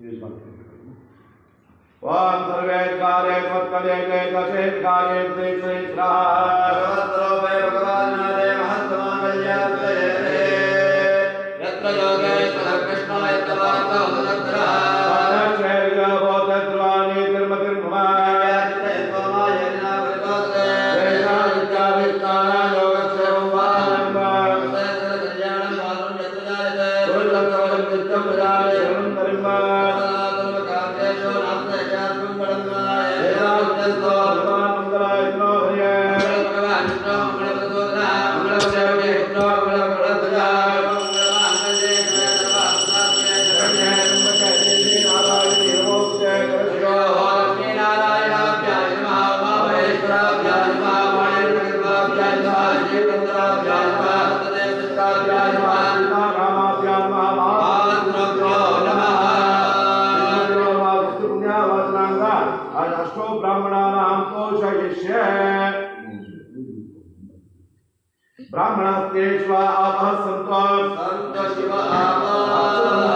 ओम सर्वे कार्ये त्वत्कले कले कार्ये त्रित्रि सर्वत्रोपे भगवानादे महत्तमांगल्यते यत्र योगे कृष्ण यत्र वाक्यो तत्र शैर्य बोधद्वानि तिर्मतिर्भवायते त्वमायना विदोते वेदा विद्या विज्ञान योगक्षेमं वानं कल्याणं वानं यत्र जायते दुर्लभं नित्यं विदाय शरणं ब्राह्मणस्तेष्वा आपः संतो शिव आपः